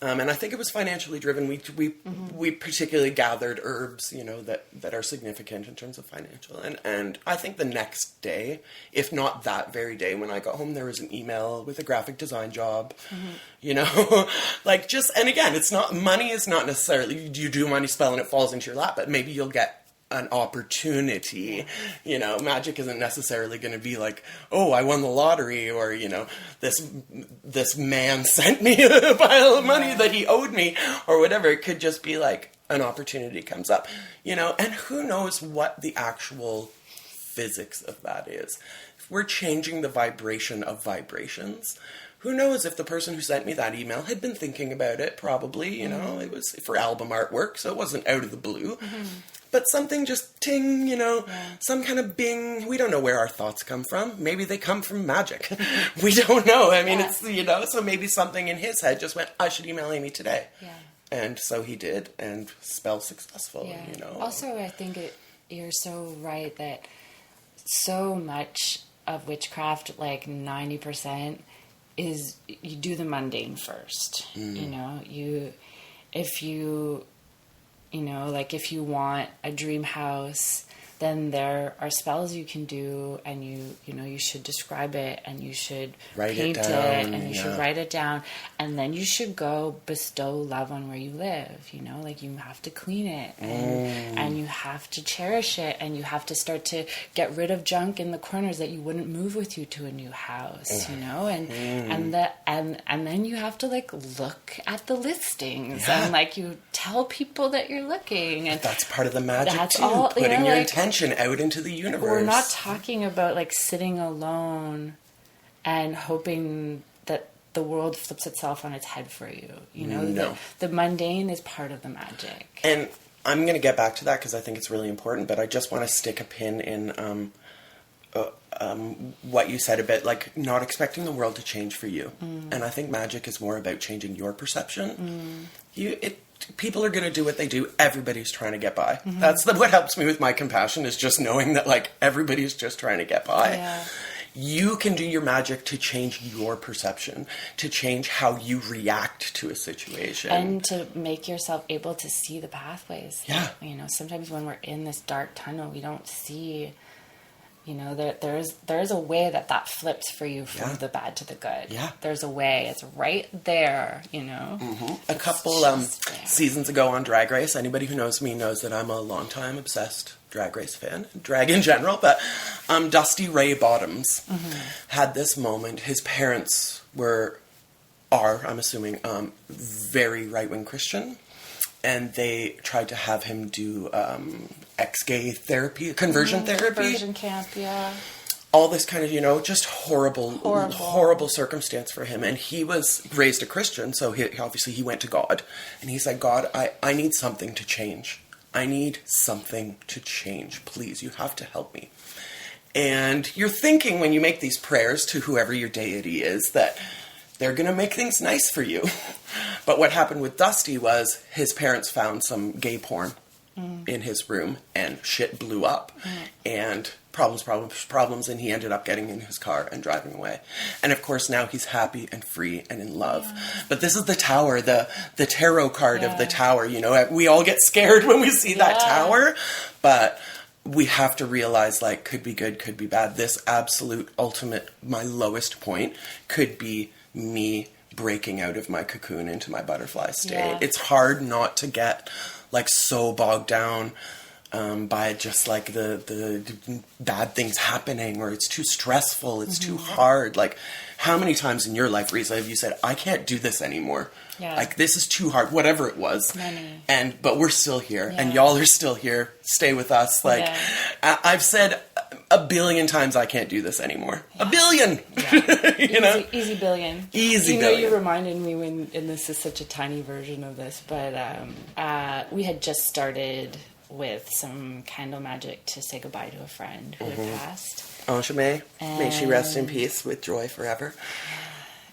[SPEAKER 2] And I think it was financially driven. We particularly gathered herbs, that are significant in terms of financial. And I think the next day, if not that very day, when I got home, there was an email with a graphic design job, like just, and again, it's not, money is not necessarily, you do a money spell and it falls into your lap, but maybe you'll get an opportunity. Magic isn't necessarily going to be like, oh, I won the lottery, or this man sent me a pile of money that he owed me, or whatever. It could just be like an opportunity comes up, and who knows what the actual physics of that is. If we're changing the vibration of vibrations, who knows if the person who sent me that email had been thinking about it. Probably, it was for album artwork, so it wasn't out of the blue. But something just ting, some kind of bing. We don't know where our thoughts come from. Maybe they come from magic. We don't know. I mean, it's, so maybe something in his head just went, I should email Amy today. Yeah. And so he did, and spell successful,
[SPEAKER 3] Also, I think you're so right that so much of witchcraft, like 90%, is you do the mundane first. If you want a dream house, then there are spells you can do, and you should describe it, and you should paint it, and you should write it down, and then you should go bestow love on where you live. You have to clean it, and you have to cherish it, and you have to start to get rid of junk in the corners that you wouldn't move with you to a new house. And then you have to look at the listings, and you tell people that you're looking, and
[SPEAKER 2] that's part of the magic too. Putting your intention out into the universe.
[SPEAKER 3] We're not talking about sitting alone and hoping that the world flips itself on its head for you. No. The mundane is part of the magic.
[SPEAKER 2] And I'm going to get back to that because I think it's really important, but I just want to stick a pin in what you said about not expecting the world to change for you. And I think magic is more about changing your perception. People are going to do what they do. Everybody's trying to get by. That's what helps me with my compassion, is just knowing that everybody's just trying to get by. Yeah. You can do your magic to change your perception, to change how you react to a situation. And
[SPEAKER 3] to make yourself able to see the pathways.
[SPEAKER 2] Yeah.
[SPEAKER 3] Sometimes when we're in this dark tunnel, we don't see... there's a way that flips for you from the bad to the good.
[SPEAKER 2] Yeah.
[SPEAKER 3] There's a way. It's right there,
[SPEAKER 2] A couple seasons ago on Drag Race, anybody who knows me knows that I'm a longtime obsessed Drag Race fan, drag in general, but Dusty Ray Bottoms had this moment. His parents are, I'm assuming, very right-wing Christian. And they tried to have him do ex-gay therapy, conversion therapy.
[SPEAKER 3] Conversion camp, yeah.
[SPEAKER 2] All this kind of, just horrible circumstance for him. And he was raised a Christian, so he went to God. And he said, God, I need something to change. I need something to change. Please, you have to help me. And you're thinking when you make these prayers to whoever your deity is that they're going to make things nice for you. But what happened with Dusty was his parents found some gay porn in his room, and shit blew up. And problems, and he ended up getting in his car and driving away. And of course now he's happy and free and in love. Yeah. But this is the tower, the tarot card of the tower. We all get scared when we see that tower. But we have to realize, could be good, could be bad. This absolute ultimate, my lowest point, could be me breaking out of my cocoon into my butterfly state. Yeah. It's hard not to get so bogged down by just the bad things happening, or it's too stressful, it's too hard. How many times in your life, Risa, have you said, I can't do this anymore? Yeah. This is too hard, whatever it was.
[SPEAKER 3] Many.
[SPEAKER 2] But we're still here, and y'all are still here. Stay with us. I've said a billion times, I can't do this anymore. Yeah. A billion! Yeah.
[SPEAKER 3] Easy billion.
[SPEAKER 2] Easy billion.
[SPEAKER 3] You reminded me and this is such a tiny version of this, but we had just started with some candle magic to say goodbye to a friend who had passed.
[SPEAKER 2] Enchantment. May she rest in peace with joy forever.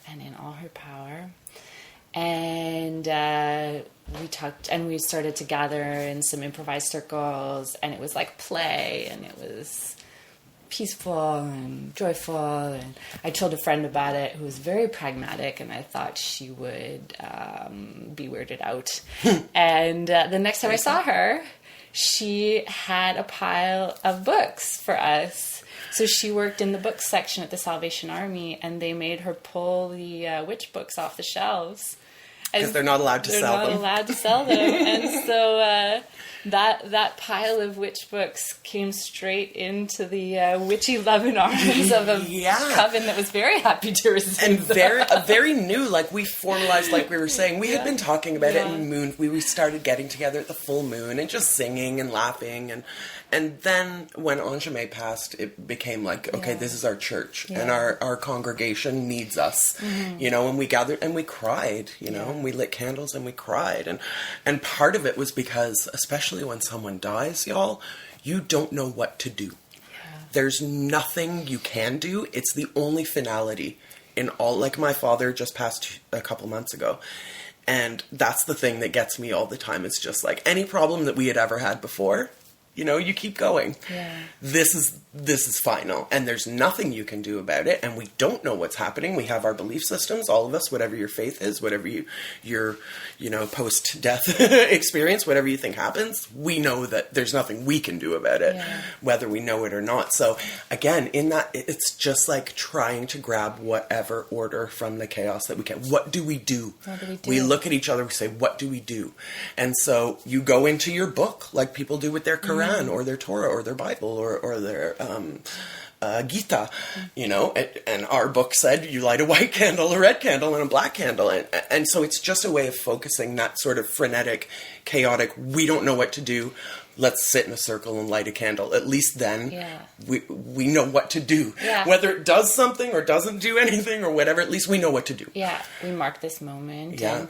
[SPEAKER 3] And in all her power. And we talked, and we started to gather in some improvised circles, and it was like play, and it was peaceful and joyful. And I told a friend about it who was very pragmatic, and I thought she would be weirded out. And the next time I saw her, she had a pile of books for us. So she worked in the books section at the Salvation Army, and they made her pull the witch books off the shelves.
[SPEAKER 2] Because they're not allowed to sell them.
[SPEAKER 3] They're not allowed to sell them. And so that pile of witch books came straight into the witchy loving arms of a coven that was very happy to receive
[SPEAKER 2] and very new. Like, we formalized, like we were saying, we had been talking about it in moon. We started getting together at the full moon and just singing and laughing. And then when Anjame passed, it became like, okay, this is our church, and our congregation needs us, you know, and we gathered and we cried, you know, and we lit candles and we cried. And part of it was because, especially when someone dies, y'all, you don't know what to do. Yeah. There's nothing you can do. It's the only finality in all. Like, my father just passed a couple months ago. And that's the thing that gets me all the time. It's just like any problem that we had ever had before, you know, you keep going. Yeah. This is final, and there's nothing you can do about it, and we don't know what's happening. We have our belief systems, all of us, whatever your faith is, whatever your you know, post-death experience, whatever you think happens, we know that there's nothing we can do about it, whether we know it or not. So again, in that, it's just like trying to grab whatever order from the chaos that we can. What do we do? What do we do? We look at each other, we say, what do we do? And so you go into your book, like people do with their Quran, or their Torah, or their Bible, or their Gita, you know, and our book said you light a white candle, a red candle, and a black candle, and so it's just a way of focusing that sort of frenetic, chaotic, we don't know what to do, let's sit in a circle and light a candle. At least then we know what to do. Yeah. Whether it does something or doesn't do anything or whatever, at least we know what to do. Yeah,
[SPEAKER 3] we mark this moment. Yeah.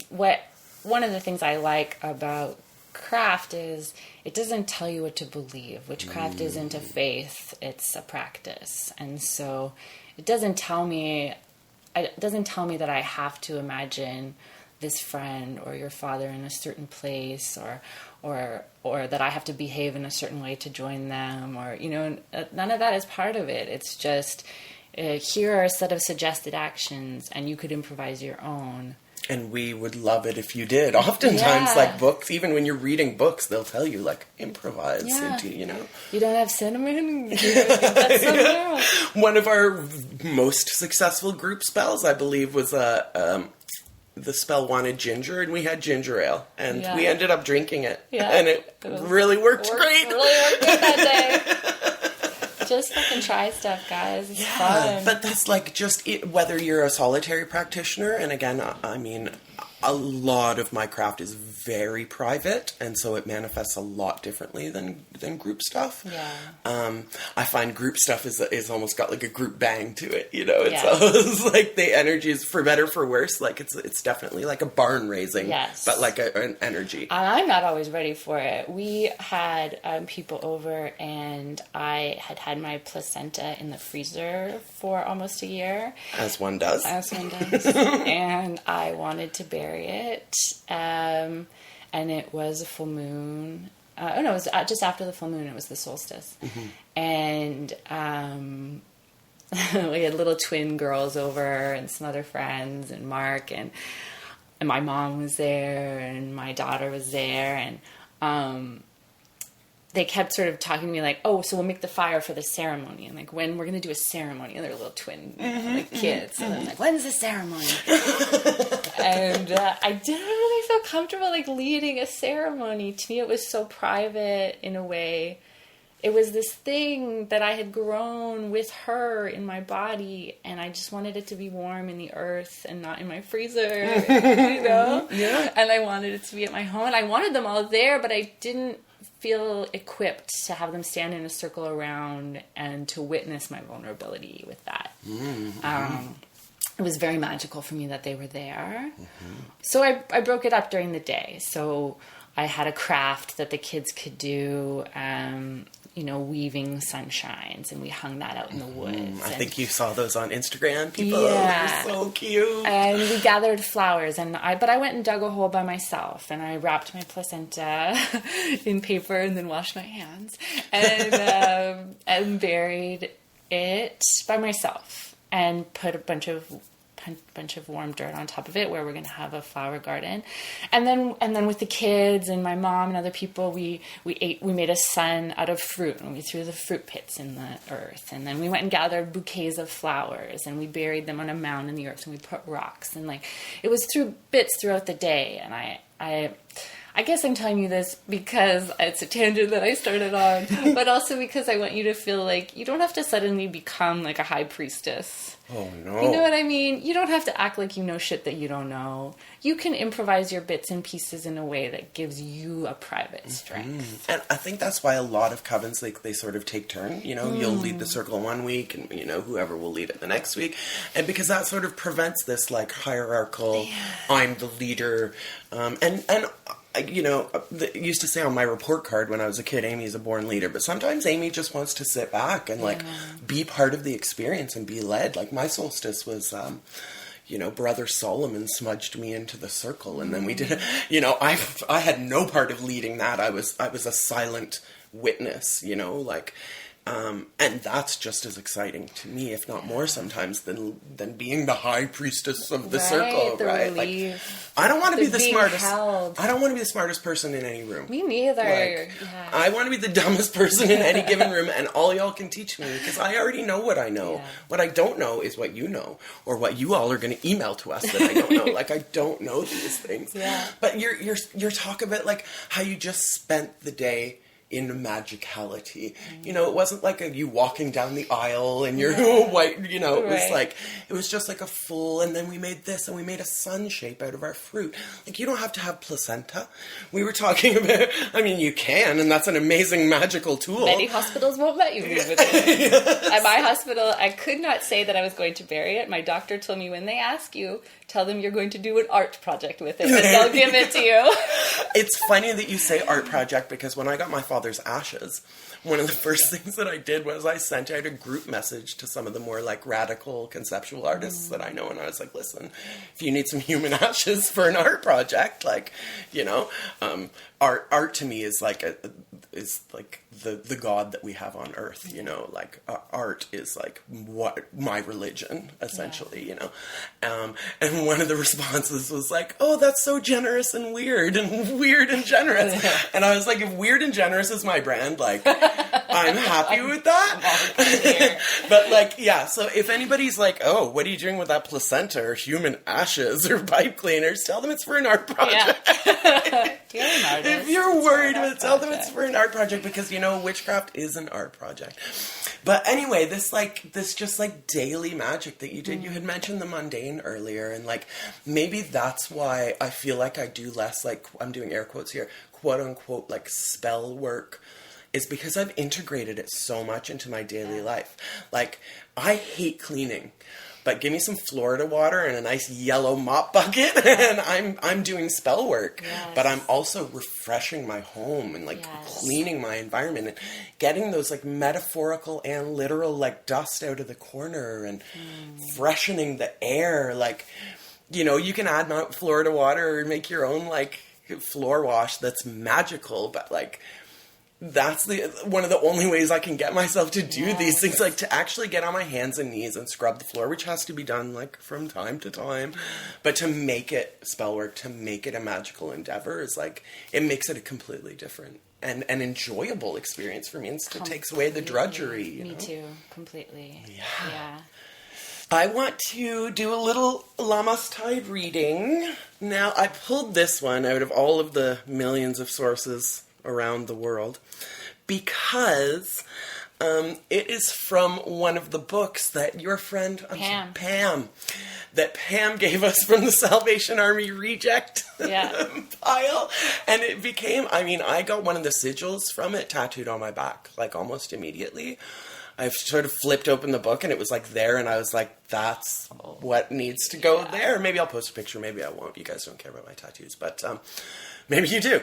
[SPEAKER 3] And one of the things I like about craft is it doesn't tell you what to believe. Witchcraft isn't a faith, it's a practice. And so it doesn't tell me that I have to imagine this friend or your father in a certain place, or that I have to behave in a certain way to join them, or, you know, none of that is part of it. It's just here are a set of suggested actions, and you could improvise your own.
[SPEAKER 2] And we would love it if you did. Oftentimes, like books, even when you're reading books, they'll tell you, like, improvise into, you know.
[SPEAKER 3] You don't have cinnamon? That's somewhere else.
[SPEAKER 2] One of our most successful group spells, I believe, was the spell wanted ginger, and we had ginger ale. And we ended up drinking it. Yeah. And it really worked great.
[SPEAKER 3] Really worked good that day. Just fucking try stuff, guys. It's fun.
[SPEAKER 2] But that's like just whether you're a solitary practitioner, and again, I mean, a lot of my craft is very private, and so it manifests a lot differently than group stuff. Yeah. I find group stuff is almost got like a group bang to it, you know. It's like the energy is, for better for worse, like it's definitely like a barn raising, but like an energy.
[SPEAKER 3] I'm not always ready for it. We had people over, and I had my placenta in the freezer for almost a year.
[SPEAKER 2] As one does.
[SPEAKER 3] And I wanted to bury it, and it was a full moon. It was just after the full moon. It was the solstice, and we had little twin girls over, and some other friends, and Mark, and my mom was there, and my daughter was there, and they kept sort of talking to me like, oh, so we'll make the fire for the ceremony. And like, when we're going to do a ceremony. And they're little twin like kids. And I'm like, when's the ceremony? And I didn't really feel comfortable like leading a ceremony. To me, it was so private in a way. It was this thing that I had grown with her in my body. And I just wanted it to be warm in the earth and not in my freezer, you know? Yeah. And I wanted it to be at my home. And I wanted them all there, but I didn't feel equipped to have them stand in a circle around and to witness my vulnerability with that. It was very magical for me that they were there. So I broke it up during the day. So I had a craft that the kids could do, weaving sunshines, and we hung that out in the woods.
[SPEAKER 2] I think you saw those on Instagram, people.
[SPEAKER 3] Yeah.
[SPEAKER 2] They're so cute.
[SPEAKER 3] And we gathered flowers, but I went and dug a hole by myself, and I wrapped my placenta in paper and then washed my hands and buried it by myself and put a bunch of warm dirt on top of it where we're going to have a flower garden. And then with the kids and my mom and other people, we made a sun out of fruit, and we threw the fruit pits in the earth. And then we went and gathered bouquets of flowers, and we buried them on a mound in the earth, and we put rocks, and it was through bits throughout the day. And I guess I'm telling you this because it's a tangent that I started on, but also because I want you to feel like you don't have to suddenly become like a high priestess.
[SPEAKER 2] Oh, no.
[SPEAKER 3] You know what I mean? You don't have to act like you know shit that you don't know. You can improvise your bits and pieces in a way that gives you a private strength.
[SPEAKER 2] And I think that's why a lot of covens, they sort of take turn. You'll lead the circle one week, and, whoever will lead it the next week. And because that sort of prevents this, hierarchical, I'm the leader. It used to say on my report card when I was a kid, Amy's a born leader. But sometimes Amy just wants to sit back and, be part of the experience and be led. My solstice was, Brother Solomon smudged me into the circle. And then we did I had no part of leading that. I was a silent witness, and that's just as exciting to me, if not more sometimes, than being the high priestess of the circle, right?
[SPEAKER 3] Relief,
[SPEAKER 2] I don't want to be the smartest.
[SPEAKER 3] Held.
[SPEAKER 2] I don't want to be the smartest person in any room.
[SPEAKER 3] Me neither.
[SPEAKER 2] I want to be the dumbest person in any given room, and all y'all can teach me, because I already know what I know. Yeah. What I don't know is what you know, or what you all are going to email to us that I don't know. I don't know these things.
[SPEAKER 3] Yeah.
[SPEAKER 2] But you're talking about how you just spent the day in magicality. It wasn't you walking down the aisle and you're white, it was it was just a full, and then we made this, and we made a sun shape out of our fruit. You don't have to have placenta. We were talking about, you can, and that's an amazing magical tool.
[SPEAKER 3] Many hospitals won't let you move with it. Yes. At my hospital, I could not say that I was going to bury it. My doctor told me, when they ask you, tell them you're going to do an art project with it, and they'll give it to you.
[SPEAKER 2] It's funny that you say art project, because when I got my father's ashes, one of the first things that I did was I sent out a group message to some of the more radical conceptual artists that I know, and I was like, listen, if you need some human ashes for an art project, art to me is the God that we have on earth, art is what my religion, essentially, and one of the responses was oh, that's so generous and weird and generous. And I was like, if weird and generous is my brand, I'm happy with that. But so if anybody's oh, what are you doing with that placenta or human ashes or pipe cleaners, tell them it's for an art project.
[SPEAKER 3] Yeah. You're an artist.
[SPEAKER 2] If you're worried about it, tell them it's for an art project, because witchcraft is an art project. But anyway, this just daily magic that you did. You had mentioned the mundane earlier, and maybe that's why I feel like I do less, I'm doing air quotes here, quote unquote, spell work, is because I've integrated it so much into my daily life. I hate cleaning, but give me some Florida water and a nice yellow mop bucket, and I'm doing spell work.
[SPEAKER 3] Yes.
[SPEAKER 2] But I'm also refreshing my home and cleaning my environment and getting those metaphorical and literal dust out of the corner and freshening the air. You can add Florida water or make your own floor wash that's magical, but that's one of the only ways I can get myself to do these things, to actually get on my hands and knees and scrub the floor, which has to be done from time to time. But to make it spell work, to make it a magical endeavor is it makes it a completely different and an enjoyable experience for me. It takes away the drudgery.
[SPEAKER 3] Me too, completely. Yeah.
[SPEAKER 2] I want to do a little Lammastide reading. Now, I pulled this one out of all of the millions of sources around the world because it is from one of the books that your friend Pam gave us from the Salvation Army reject pile, and it became, I got one of the sigils from it tattooed on my back almost immediately. I've sort of flipped open the book and it was like there, and I was like, that's what needs to go there. Maybe I'll post a picture, maybe I won't. You guys don't care about my tattoos, but maybe you do.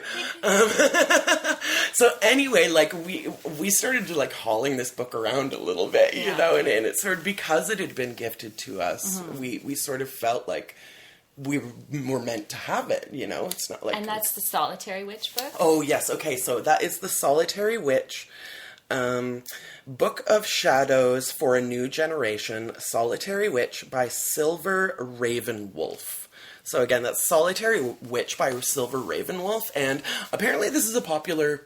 [SPEAKER 2] So anyway, like we started to like hauling this book around a little bit, you know, and it sort of, because it had been gifted to us, we sort of felt like we were meant to have it, you know. It's not like...
[SPEAKER 3] And that's the Solitary Witch book?
[SPEAKER 2] Oh, yes. Okay, so that is the Solitary Witch. Book of Shadows for a New Generation, Solitary Witch by Silver Ravenwolf. So again, that's Solitary Witch by Silver Ravenwolf, and apparently this is a popular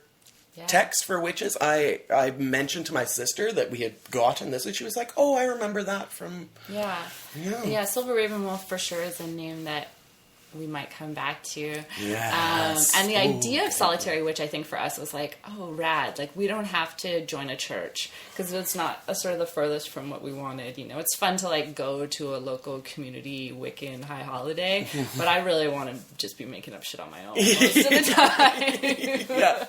[SPEAKER 2] text for witches. I mentioned to my sister that we had gotten this, and she was like, oh, I remember that from... Yeah, Silver Ravenwolf for sure is a name that we might come back to. Yes.
[SPEAKER 3] And the idea of Solitary Witch, I think, for us was like, oh, rad. Like, we don't have to join a church, because it's not sort of the furthest from what we wanted. You know, it's fun to, like, go to a local community Wiccan high holiday, but I really want to just be making up shit on my own most of the time.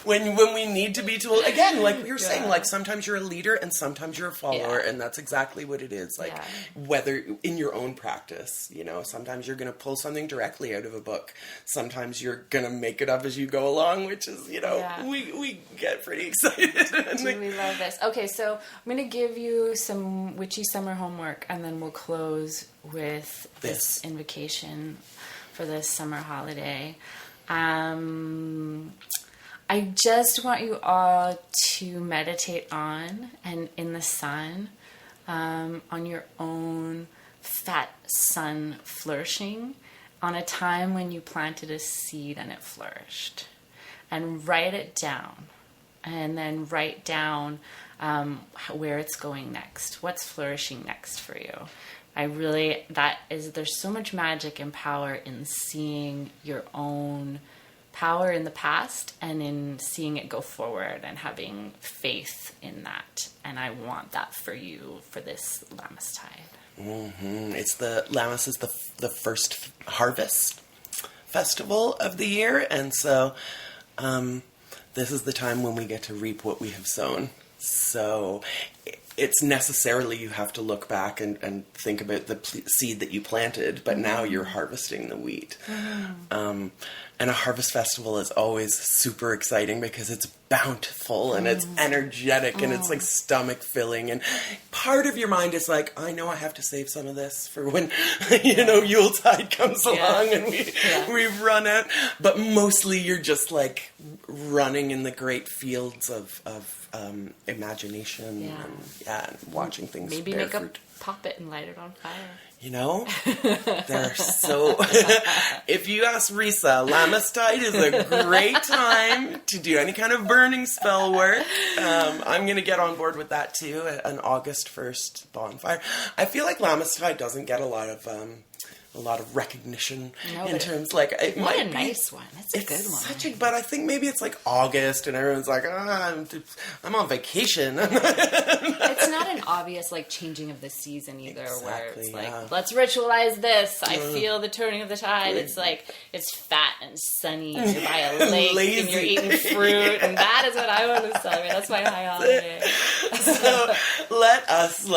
[SPEAKER 2] When we need to be told, again, like we were saying, like, sometimes you're a leader and sometimes you're a follower, and that's exactly what it is. Like, whether in your own practice, you know, sometimes you're going to pull something directly out of a book. Sometimes you're gonna make it up as you go along, which is, you know, we get pretty excited.
[SPEAKER 3] We love this. Okay, so I'm gonna give you some witchy summer homework, and then we'll close with this invocation for this summer holiday. I just want you all to meditate on and in the sun, on your own fat sun flourishing, on a time when you planted a seed and it flourished, and write it down, and then write down where it's going next, what's flourishing next for you. There's so much magic and power in seeing your own power in the past and in seeing it go forward and having faith in that. And I want that for you for this Lammastide.
[SPEAKER 2] It's Lammas is the first harvest festival of the year, and so this is the time when we get to reap what we have sown. So it's necessarily, you have to look back and think about the seed that you planted, but now you're harvesting the wheat. And a harvest festival is always super exciting because it's bountiful and it's energetic and it's like stomach filling, and part of your mind is like, I know I have to save some of this for when, you know, Yuletide comes along and we run out, but mostly you're just running in the great fields of imagination and watching things.
[SPEAKER 3] Maybe make a poppet and light it on fire.
[SPEAKER 2] You know, they're so... If you ask Risa, Lammastide is a great time to do any kind of burning spell work. I'm going to get on board with that too, an August 1st bonfire. I feel like Lammastide doesn't get a lot of recognition in terms, like, it might be a
[SPEAKER 3] nice one. That's a good one.
[SPEAKER 2] But I think maybe it's like August and everyone's like, I'm on vacation.
[SPEAKER 3] It's not an obvious like changing of the season either, where it's like, let's ritualize this. I feel the turning of the tide. It's like, it's fat and sunny. You're by a lake and you're eating fruit, and that is what I want to celebrate. That's my high holiday.
[SPEAKER 2] So let us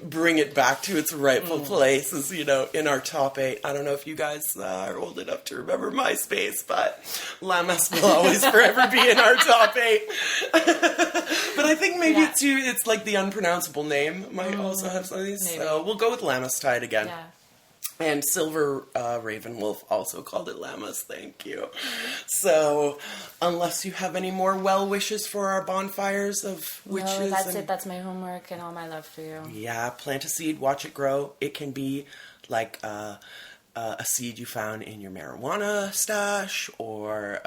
[SPEAKER 2] bring it back to its rightful place, as you know, in our top 8. I don't know if you guys are old enough to remember MySpace, but Lammas will always forever be in our top 8. But I think maybe it's like the unpronounceable name might also have some of these. Maybe. So we'll go with Lammastide again. Yeah. And Silver Ravenwolf also called it Lammas. Thank you. So, unless you have any more well wishes for our bonfires of witches.
[SPEAKER 3] No, that's it. That's my homework and all my love for you.
[SPEAKER 2] Yeah, plant a seed, watch it grow. It can be like a seed you found in your marijuana stash, or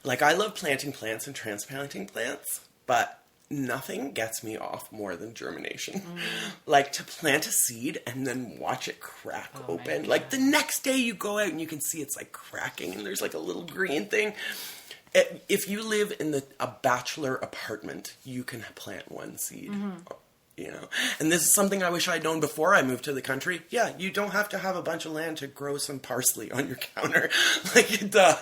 [SPEAKER 2] like, I love planting plants and transplanting plants, but nothing gets me off more than germination. Like, to plant a seed and then watch it crack open. Like, the next day you go out and you can see it's like cracking and there's like a little green thing. If you live in a bachelor apartment, you can plant one seed. you know. And this is something I wish I'd known before I moved to the country. Yeah, you don't have to have a bunch of land to grow some parsley on your counter. Like, duh.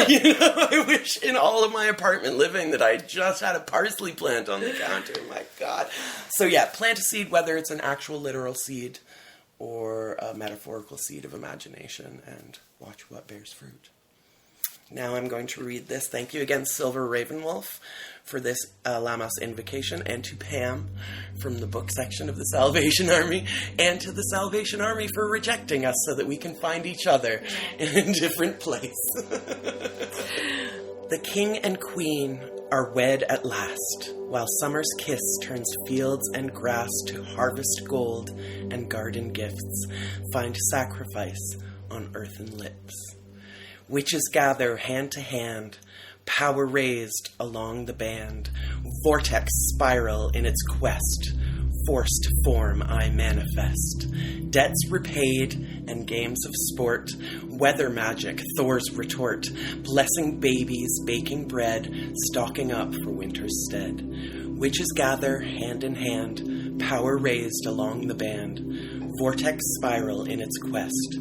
[SPEAKER 2] You know, I wish in all of my apartment living that I just had a parsley plant on the counter. My God. So yeah, plant a seed, whether it's an actual literal seed or a metaphorical seed of imagination, and watch what bears fruit. Now I'm going to read this. Thank you again, Silver Ravenwolf, for this Lammas invocation, and to Pam from the book section of the Salvation Army, and to the Salvation Army for rejecting us so that we can find each other in a different place. The king and queen are wed at last, while summer's kiss turns fields and grass to harvest gold, and garden gifts find sacrifice on earthen lips. Witches gather hand to hand, power raised along the band, vortex spiral in its quest, force to form I manifest. Debts repaid and games of sport, weather magic, Thor's retort, blessing babies, baking bread, stocking up for winter's stead. Witches gather hand in hand, power raised along the band, vortex spiral in its quest,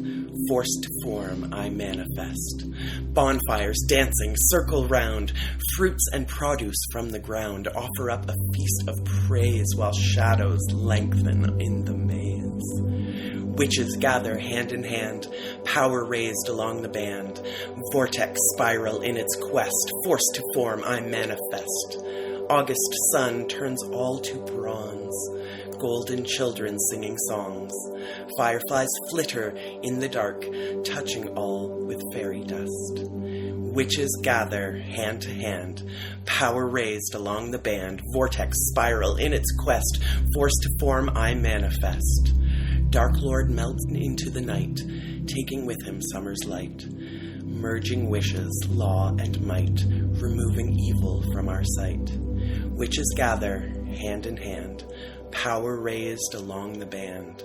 [SPEAKER 2] force to form I manifest. Bonfires dancing circle round, fruits and produce from the ground offer up a feast of praise while shadows lengthen in the maze. Witches gather hand in hand, power raised along the band, vortex spiral in its quest, force to form I manifest. August sun turns all to bronze, golden children singing songs. Fireflies flitter in the dark, touching all with fairy dust. Witches gather hand to hand, power raised along the band, vortex spiral in its quest, force to form I manifest. Dark Lord melts into the night, taking with him summer's light, merging wishes, law and might, removing evil from our sight. Witches gather hand in hand, power raised along the band,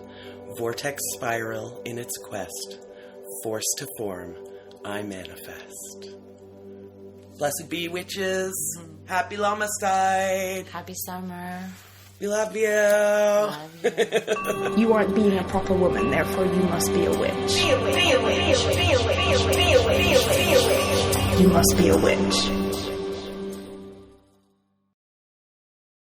[SPEAKER 2] vortex spiral in its quest, force to form I manifest. Blessed be witches. Happy Lammastide.
[SPEAKER 3] Happy summer.
[SPEAKER 2] We love you.
[SPEAKER 3] Love you.
[SPEAKER 1] You aren't being a proper woman, therefore you must be a witch. You must be a witch.